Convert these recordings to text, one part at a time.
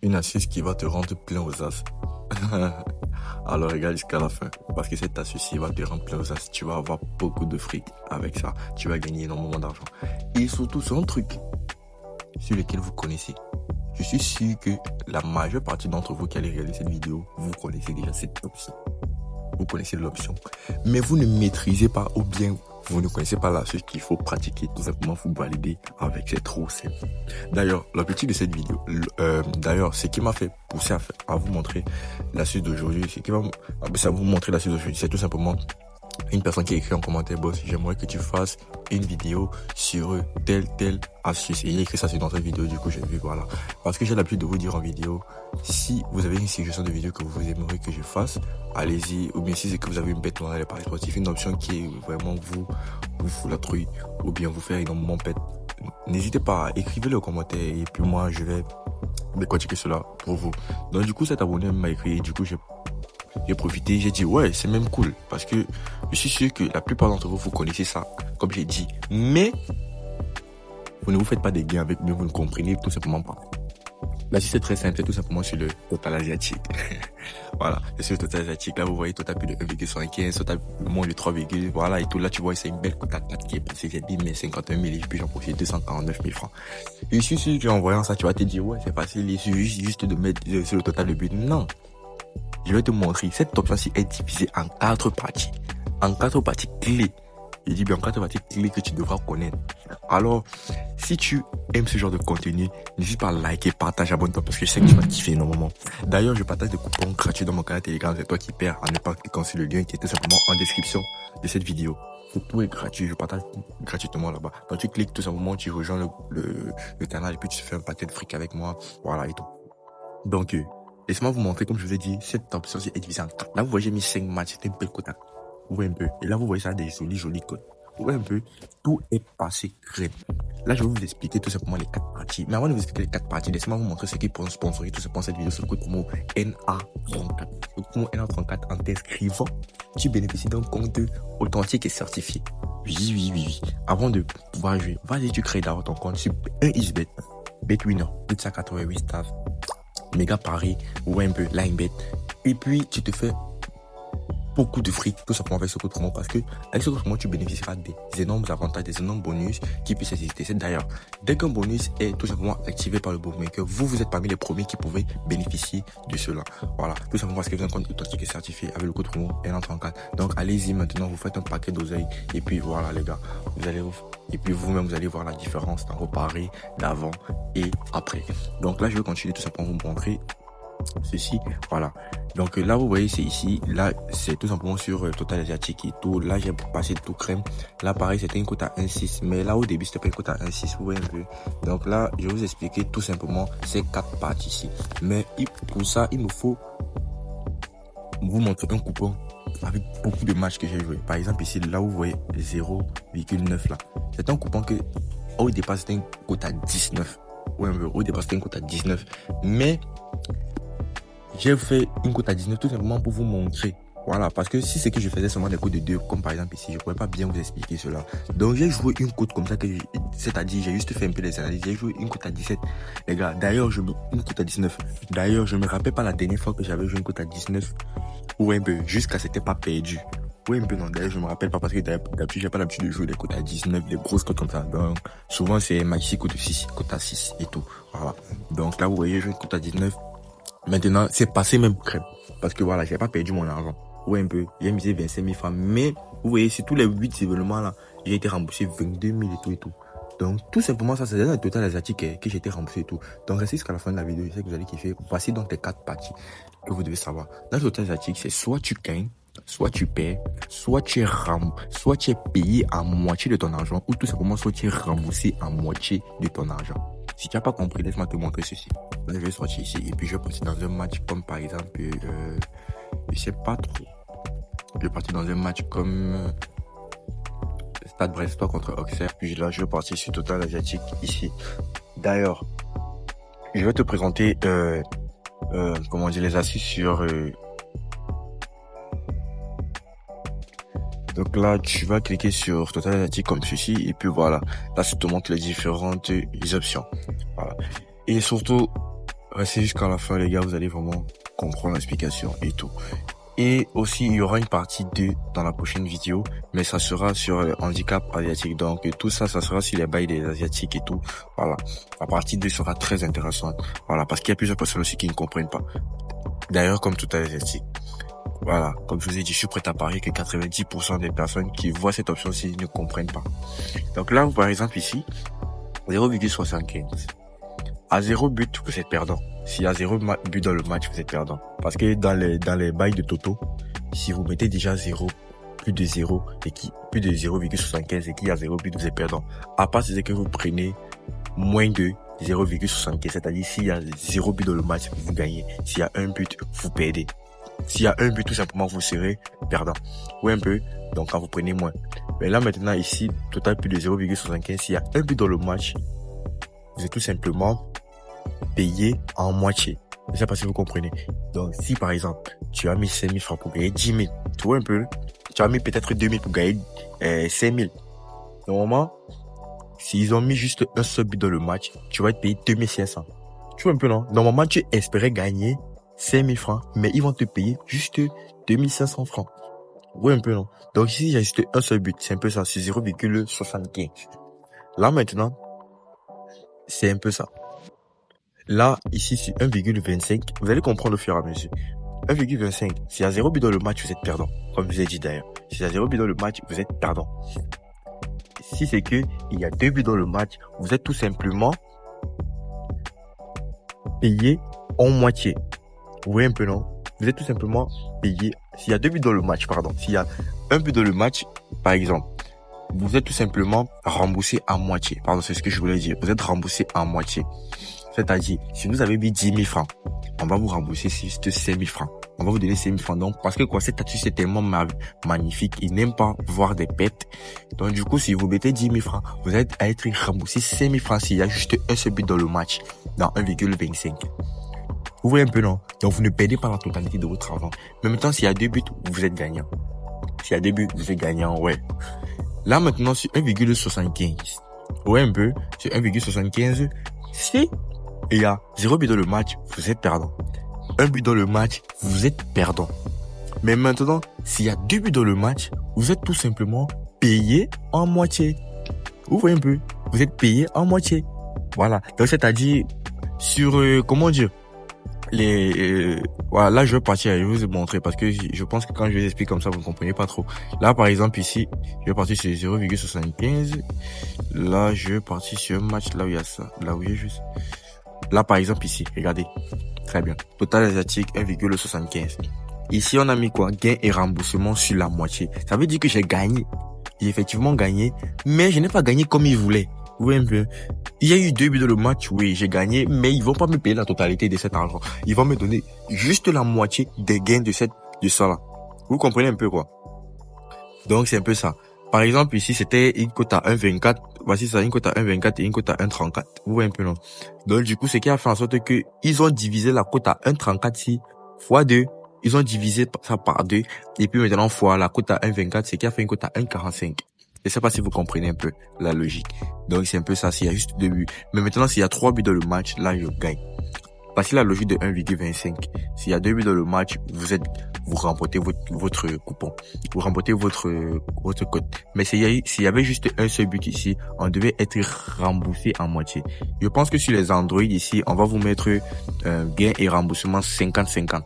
Une astuce qui va te rendre plein aux as. Alors regarde jusqu'à la fin. Parce que cette astuce va te rendre plein aux as. Tu vas avoir beaucoup de fric avec ça. Tu vas gagner énormément d'argent. Et surtout, c'est un truc sur lequel vous connaissez. Je suis sûr que la majeure partie d'entre vous qui allez regarder cette vidéo, vous connaissez déjà cette option. Vous connaissez l'option. Mais vous ne maîtrisez pas ou bien vous ne connaissez pas l'astuce qu'il faut pratiquer. Tout simplement, vous valider avec. C'est trop simple. D'ailleurs, l'objectif de cette vidéo, ce qui m'a fait pousser à vous montrer l'astuce d'aujourd'hui, à vous montrer l'astuce d'aujourd'hui, c'est tout simplement une personne qui a écrit en commentaire: boss, j'aimerais que tu fasses une vidéo sur telle astuce. Et il a écrit ça sur notre vidéo, du coup j'ai vu, voilà. Parce que j'ai l'habitude de vous dire en vidéo, si vous avez une suggestion de vidéo que vous aimeriez que je fasse, allez-y. Ou bien si c'est que vous avez une bête noire dans les paris sportifs, une option qui est vraiment vous fout la trouille, ou bien vous faire énormément pète, n'hésitez pas, écrivez-le en commentaire et puis moi je vais décortiquer cela pour vous. Donc du coup cet abonné m'a écrit et du coup j'ai profité, j'ai dit ouais, c'est même cool parce que je suis sûr que la plupart d'entre vous, vous connaissez ça, comme j'ai dit, mais vous ne vous faites pas des gains avec, mais vous ne comprenez tout simplement pas. Là, si c'est très simple, c'est tout simplement sur le total asiatique. Voilà, c'est sur le total asiatique. Là, vous voyez total plus de 1,75, total moins de 3, voilà, et tout. Là, tu vois, c'est une belle cote à 4 qui est passée. J'ai dit, mais 51 000, et puis j'en profite 249 000 francs. Et je suis sûr qu'en voyant ça, tu vas te dire, ouais, c'est facile, il suffit juste de mettre sur le total de but. Non. Je vais te montrer. Cette option-ci est divisée en 4 parties. En 4 parties clés. Je dis bien en 4 parties clés que tu devras connaître. Alors, si tu aimes ce genre de contenu, n'hésite pas à liker, partage, abonne-toi parce que je sais que tu vas kiffer énormément. D'ailleurs, je partage des coupons gratuits dans mon canal Telegram. C'est toi qui perds en ne pas cliquant sur le lien qui est tout simplement en description de cette vidéo. Tout est gratuit, je partage tout gratuitement là-bas. Donc tu cliques tout simplement, tu rejoins le canal et puis tu fais un pâté de fric avec moi. Voilà et tout. Donc, laissez-moi vous montrer, comme je vous ai dit, cette option est divisée en 4. Là, vous voyez, j'ai mis 5 matchs, c'était une belle cote. Vous voyez un peu. Et là, vous voyez ça, des jolies cotes. Vous voyez un peu, tout est passé crème. Là, je vais vous expliquer tout simplement les 4 parties. Mais avant de vous expliquer les 4 parties, laissez-moi vous montrer ce qui peut sponsoriser tout simplement cette vidéo sur le code promo NA34. Le code promo NA34, en t'inscrivant, tu bénéficies d'un compte authentique et certifié. Oui. Avant de pouvoir jouer, vas-y, tu crées d'abord ton compte sur un XBet, BetWinner, 888 stars. Méga Paris, ou un peu Linebet. Et puis, tu te fais beaucoup de fric, tout simplement avec ce code promo, parce que avec ce code promo, tu bénéficieras des énormes avantages, des énormes bonus qui puissent exister. C'est d'ailleurs, dès qu'un bonus est tout simplement activé par le bookmaker, vous êtes parmi les premiers qui pouvaient bénéficier de cela. Voilà, tout simplement parce que vous avez un compte authentique et certifié avec le code promo NA34. Donc, allez-y maintenant, vous faites un paquet d'oseilles, et puis voilà les gars, et puis vous-même, vous allez voir la différence dans vos paris d'avant et après. Donc là, je vais continuer tout simplement vous montrer ceci, voilà. Donc là, vous voyez, c'est ici. Là, c'est tout simplement sur Total Asiatique et tout. Là, j'ai passé tout crème. Là, pareil, c'était une cote à 1,6. Mais là, au début, c'était pas une cote à 1,6. Vous voyez un peu. Donc là, je vais vous expliquer tout simplement ces 4 parties ici. Mais pour ça, il me faut vous montrer un coupon avec beaucoup de matchs que j'ai joué. Par exemple, ici, là, vous voyez 0,9 là. C'est un coupon que, au départ, c'était une cote à 19. Ouais, au départ, c'était une cote à 19. Mais j'ai fait une cote à 19 tout simplement pour vous montrer. Voilà, parce que si c'est que je faisais seulement des cotes de 2, comme par exemple ici, je ne pourrais pas bien vous expliquer cela. Donc j'ai joué une cote comme ça, c'est-à-dire j'ai juste fait un peu des analyses. J'ai joué une cote à 17. Les gars, d'ailleurs, une cote à 19. D'ailleurs, je me rappelle pas la dernière fois que j'avais joué une cote à 19. Ou un peu, jusqu'à c'était pas perdu. Oui, un peu, non, d'ailleurs, je me rappelle pas parce que d'habitude, j'ai pas l'habitude de jouer des cotes à 19, des grosses cotes comme ça. Donc, souvent, c'est maxi cote 6, cote à 6 et tout. Voilà. Donc là, vous voyez, je joue une cote à 19. Maintenant, c'est passé même crème. Parce que voilà, j'ai pas perdu mon argent. Ouais, un peu. J'ai misé 25 000 francs. Mais, vous voyez, sur tous les 8 événements là, j'ai été remboursé 22 000 et tout. Donc, tout simplement, ça, c'est dans le total asiatique que j'ai été remboursé et tout. Donc, restez jusqu'à la fin de la vidéo. Je sais que vous allez kiffer. Voici donc les 4 parties que vous devez savoir. Dans le total asiatique, c'est soit tu gagnes, soit tu perds, soit tu es payé à moitié de ton argent, ou tout simplement, soit tu es remboursé à moitié de ton argent. Si tu n'as pas compris, laisse-moi te montrer ceci. Là, je vais sortir ici et puis je vais passer dans un match comme par exemple, je sais pas trop. Je vais partir dans un match comme Stade Brestois contre Auxerre. Puis là, je vais partir sur Total Asiatique ici. D'ailleurs, je vais te présenter, comment dire, les assises sur... Donc là, tu vas cliquer sur Total Asiatique comme ceci et puis voilà. Là, ça te montre les différentes options. Voilà. Et surtout, Restez jusqu'à la fin, les gars, vous allez vraiment comprendre l'explication et tout. Et aussi, il y aura une partie 2 dans la prochaine vidéo, mais ça sera sur le handicap asiatique. Donc, tout ça, ça sera sur les bails des Asiatiques et tout. Voilà. La partie 2 sera très intéressante. Voilà, parce qu'il y a plusieurs personnes aussi qui ne comprennent pas. D'ailleurs, comme tout Asiatique. Voilà. Comme je vous ai dit, je suis prêt à parier que 90% des personnes qui voient cette option-ci ne comprennent pas. Donc là, par exemple, ici, 0,75. À 0 but, vous êtes perdant. S'il y a 0 but dans le match, vous êtes perdant. Parce que dans les bails de Toto, si vous mettez déjà 0, plus de 0, plus de 0,75 et qu'il y a 0 but, vous êtes perdant. À part si c'est que vous prenez moins de 0,75, c'est-à-dire s'il y a 0 but dans le match, vous gagnez. S'il y a un but, vous perdez. S'il y a un but, tout simplement, vous serez perdant. Oui, un peu. Donc, quand vous prenez moins. Mais là, maintenant, ici, total plus de 0,75, s'il y a un but dans le match, vous êtes tout simplement payé en moitié. Je sais pas si vous comprenez. Donc, si par exemple, tu as mis 5 000 francs pour gagner 10 000, tu vois un peu, tu as mis peut-être 2 000 pour gagner 5 000. Normalement, s'ils ont mis juste un seul but dans le match, tu vas être payé 2 500. Tu vois un peu, non? Normalement, tu espérais gagner 5 000 francs, mais ils vont te payer juste 2 500 francs. Oui, un peu, non? Donc, ici, il y a juste un seul but. C'est un peu ça. C'est 0,75. Là, maintenant, c'est un peu ça. Là, ici, c'est 1,25. Vous allez comprendre au fur et à mesure. 1,25. S'il y a 0 but dans le match, vous êtes perdant. Comme je vous ai dit d'ailleurs. S'il y a 0 but dans le match, vous êtes perdant. Si c'est que il y a 2 buts dans le match, vous êtes tout simplement payé en moitié. Vous voyez un peu, non? Vous êtes tout simplement payé. S'il y a 2 buts dans le match, pardon. S'il y a un but dans le match, par exemple, vous êtes tout simplement remboursé à moitié. Pardon, c'est ce que je voulais dire. Vous êtes remboursé à moitié. C'est-à-dire, si vous avez mis 10 000 francs, on va vous rembourser juste 5 000 francs. On va vous donner 5 000 francs. Donc, parce que quoi, cette statut, c'est tellement magnifique. Ils n'aiment pas voir des bêtes. Donc, du coup, si vous mettez 10 000 francs, vous êtes à être remboursé 5 000 francs s'il y a juste un seul but dans le match, dans 1,25. Vous voyez un peu, non? Donc, vous ne perdez pas la totalité de votre argent. Mais maintenant, s'il y a 2 buts, vous êtes gagnant. S'il y a 2 buts, vous êtes gagnant, ouais. Là, maintenant, sur 1,75. Ouais, un peu. Sur 1,75, si il y a 0 but dans le match, vous êtes perdant. Un but dans le match, vous êtes perdant. Mais maintenant, s'il y a 2 buts dans le match, vous êtes tout simplement payé en moitié. Vous voyez un peu? Vous êtes payé en moitié. Voilà. Donc, c'est-à-dire, sur, comment dire, voilà, là, je vais partir, je vais vous montrer parce que je pense que quand je vous explique comme ça, vous ne comprenez pas trop. Là, par exemple, ici, je vais partir sur 0,75. Là, je vais partir sur un match, là où il y a ça. Là où il y a juste. Là, par exemple, ici, regardez. Très bien. Total asiatique, 1,75. Ici, on a mis quoi? Gain et remboursement sur la moitié. Ça veut dire que j'ai gagné. J'ai effectivement gagné, mais je n'ai pas gagné comme ils voulaient. Vous voyez un peu? Il y a eu 2 buts dans le match, oui, j'ai gagné, mais ils vont pas me payer la totalité de cet argent. Ils vont me donner juste la moitié des gains de ça là. Vous comprenez un peu, quoi? Donc, c'est un peu ça. Par exemple, ici, c'était une cote à 1,24. Voici ça, une cote à 1,24 et une cote à 1,34. Vous voyez un peu, non? Donc, du coup, ce qui a fait en sorte que ils ont divisé la cote à 1,34 ici fois 2. Ils ont divisé ça par 2. Et puis maintenant, fois la cote à 1,24, ce qui a fait une cote à 1,45. Je sais pas si vous comprenez un peu la logique. Donc, c'est un peu ça. S'il y a juste 2 buts. Mais maintenant, s'il y a 3 buts dans le match, là, je gagne. Voici la logique de 1,25. S'il y a 2 buts dans le match, vous remportez votre coupon. Vous remportez votre cote. Mais s'il y avait juste un seul but ici, on devait être remboursé en moitié. Je pense que sur les Android ici, on va vous mettre gain et remboursement 50-50.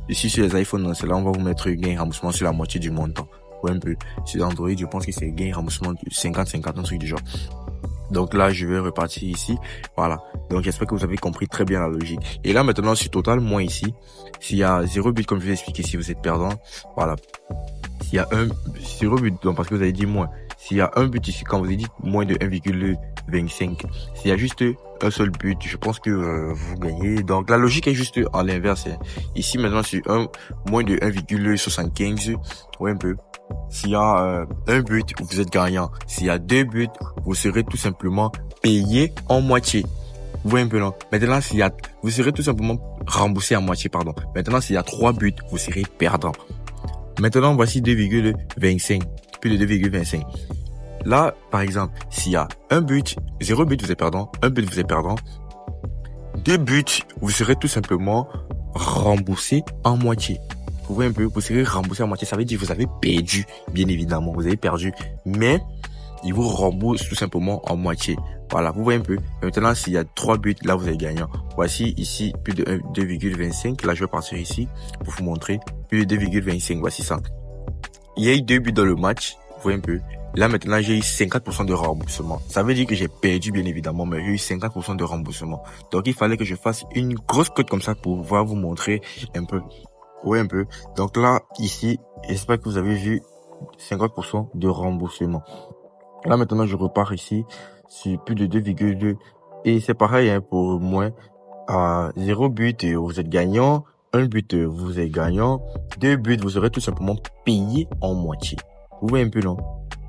Ici, sur les iPhones, c'est là, on va vous mettre gain et remboursement sur la moitié du montant. Ouais, un peu. Sur Android, je pense que c'est gain et remboursement de 50-50, un truc du genre. Donc là, je vais repartir ici. Voilà. Donc, j'espère que vous avez compris très bien la logique. Et là, maintenant, sur Total, moins ici, s'il y a 0 but, comme je vous ai expliqué, si vous êtes perdant, voilà. S'il y a 0 but, donc parce que vous avez dit moins. S'il y a un but ici, quand vous avez dit moins de 1,25, s'il y a juste un seul but, je pense que vous gagnez. Donc, la logique est juste à l'inverse. Ici, maintenant, sur moins de 1,75, ouais, un peu. S'il y a un but, vous êtes gagnant. S'il y a 2 buts, vous serez tout simplement payé en moitié. Vous voyez un peu, non? Maintenant, vous serez tout simplement remboursé à moitié, pardon. Maintenant, s'il y a 3 buts, vous serez perdant. Maintenant, voici 2,25. Plus de 2,25. Là, par exemple, s'il y a un but, 0 but, vous êtes perdant. Un but, vous êtes perdant. 2 buts, vous serez tout simplement remboursé en moitié. Vous voyez un peu, vous serez remboursé en moitié. Ça veut dire que vous avez perdu, bien évidemment. Vous avez perdu. Mais, ils vous remboursent tout simplement en moitié. Voilà, vous voyez un peu. Maintenant, s'il y a 3 buts, là, vous êtes gagnant. Voici ici, plus de 2,25. Là, je vais partir ici pour vous montrer. Plus de 2,25. Voici ça. Il y a eu 2 buts dans le match. Vous voyez un peu. Là, maintenant, j'ai eu 50% de remboursement. Ça veut dire que j'ai perdu, bien évidemment, mais j'ai eu 50% de remboursement. Donc, il fallait que je fasse une grosse cote comme ça pour pouvoir vous montrer un peu. Oui, un peu. Donc là, ici, j'espère que vous avez vu 50% de remboursement. Là, maintenant, je repars ici sur plus de 2,2. Et c'est pareil, hein, pour moi. À 0 but, vous êtes gagnant. 1 but, vous êtes gagnant. 2 buts, vous serez tout simplement payé en moitié. Vous voyez un peu, non?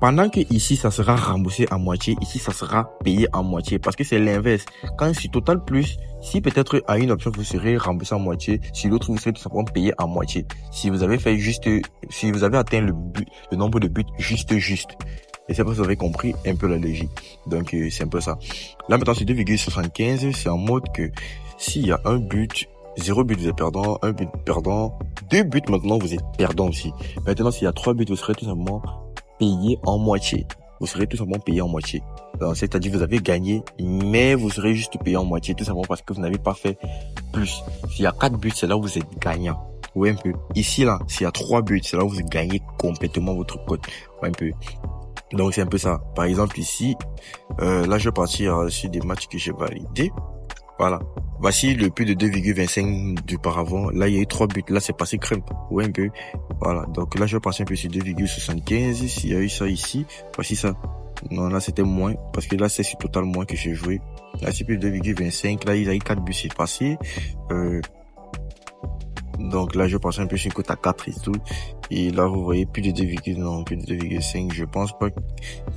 Pendant que ici, ça sera remboursé à moitié, ici, ça sera payé en moitié. Parce que c'est l'inverse. Quand c'est total plus, si peut-être à une option, vous serez remboursé en moitié, si l'autre, vous serez tout simplement payé en moitié. Si vous avez fait juste, si vous avez atteint le nombre de buts juste. Et c'est parce que vous avez compris un peu la logique. Donc, c'est un peu ça. Là, maintenant, c'est 2,75. C'est en mode que s'il y a un but, 0 but, vous êtes perdant, 1 but perdant, 2 buts, maintenant, vous êtes perdant aussi. Maintenant, s'il y a 3 buts, vous serez tout simplement payé en moitié. Vous serez tout simplement payé en moitié. C'est-à-dire, vous avez gagné, mais vous serez juste payé en moitié, tout simplement parce que vous n'avez pas fait plus. S'il y a 4 buts, c'est là où vous êtes gagnant. Oui, un peu. Ici, là, s'il y a 3 buts, c'est là où vous gagnez complètement votre cote. Oui, un peu. Donc, c'est un peu ça. Par exemple, ici, là, je vais partir sur des matchs que j'ai validés. Voilà. Voici le plus de 2,25 d'auparavant. Là, il y a eu 3 buts. Là, c'est passé crème. Ouais, un peu. Voilà. Donc là, je vais passer un peu sur 2,75. S'il y a eu ça ici, voici ça. Non, là, c'était moins. Parce que là, c'est sur total moins que j'ai joué. Là, c'est plus de 2,25. Là, il y a eu 4 buts, c'est passé. Donc là, je passe un peu sur une cote à 4 et tout. Et là, vous voyez plus de 2,5. Je pense pas qu'il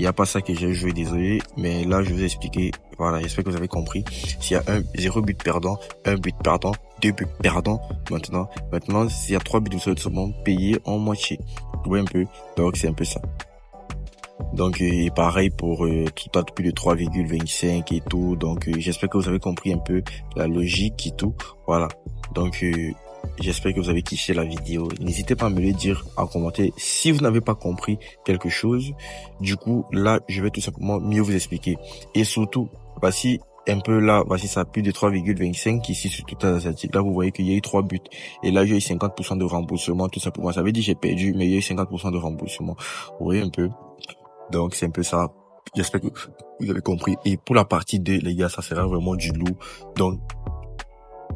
n'y a pas ça que j'ai joué, désolé. Mais là, je vais vous expliquer. Voilà, j'espère que vous avez compris. S'il y a 0 but perdant, 1 but perdant, 2 buts perdants. Maintenant, s'il y a 3 buts, vous serez seulement payé en moitié. Vous voyez un peu. Donc, c'est un peu ça. Donc, pareil pour tout à plus de 3,25 et tout. Donc, j'espère que vous avez compris un peu la logique et tout. Voilà. Donc, j'espère que vous avez kiffé la vidéo. N'hésitez pas à me le dire en commentaire si vous n'avez pas compris quelque chose. Du coup, là, je vais tout simplement mieux vous expliquer. Et surtout, voici un peu là, voici ça, plus de 3,25 ici sur tout Asiatique. Là, vous voyez qu'il y a eu 3 buts. Et là, j'ai eu 50% de remboursement, tout simplement. Ça veut dire que j'ai perdu, mais il y a eu 50% de remboursement. Vous voyez un peu. Donc, c'est un peu ça. J'espère que vous avez compris. Et pour la partie 2, les gars, ça sera vraiment du lourd. Donc,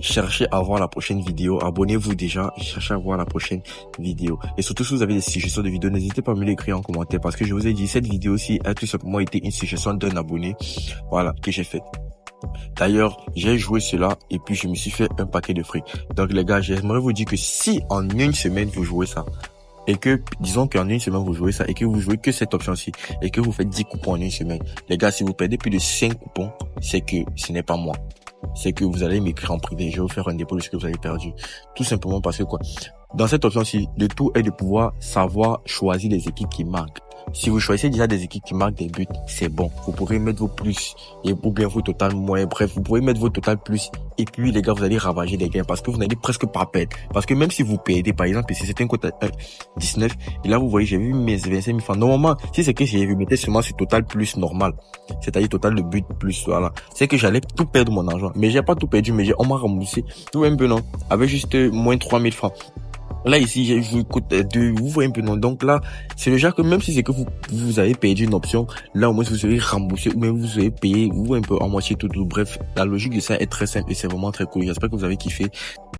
cherchez à voir la prochaine vidéo. Abonnez-vous déjà. Cherchez à voir la prochaine vidéo. Et surtout, si vous avez des suggestions de vidéos, n'hésitez pas à me l'écrire en commentaire. Parce que je vous ai dit, cette vidéo-ci a tout simplement été une suggestion d'un abonné. Voilà, que j'ai faite. D'ailleurs, j'ai joué cela et puis je me suis fait un paquet de fric. Donc, les gars, j'aimerais vous dire que si en une semaine, vous jouez ça, et que, disons qu'en une semaine, vous jouez ça, et que vous jouez que cette option-ci, et que vous faites 10 coupons en une semaine, les gars, si vous perdez plus de 5 coupons, c'est que ce n'est pas moi. C'est que vous allez m'écrire en privé, je vais vous faire un dépôt de ce que vous avez perdu. Tout simplement parce que quoi, dans cette option-ci, le tout est de pouvoir savoir choisir les équipes qui marquent. Si vous choisissez déjà des équipes qui marquent des buts, c'est bon. Vous pourrez mettre vos plus, ou bien vos total moins. Bref, vous pourrez mettre vos total plus. Et puis, les gars, vous allez ravager des gains parce que vous n'allez presque pas perdre. Parce que même si vous perdez, par exemple, si c'était un cote à 19, et là, vous voyez, j'ai vu mes 25 000 francs. Normalement, si c'est que j'ai vu, mettez seulement sur total plus normal. C'est-à-dire total de but plus, voilà. C'est que j'allais tout perdre mon argent. Mais j'ai pas tout perdu, mais on m'a remboursé tout un peu, non? Avec juste moins 3 000 francs. Là, ici, j'ai joué coûte 2, vous voyez un peu, non? Donc là, c'est le genre que même si c'est que vous avez payé une option, là, au moins, vous serez remboursé, ou même vous serez payé, vous, un peu en moitié tout. Bref, la logique de ça est très simple et c'est vraiment très cool. J'espère que vous avez kiffé.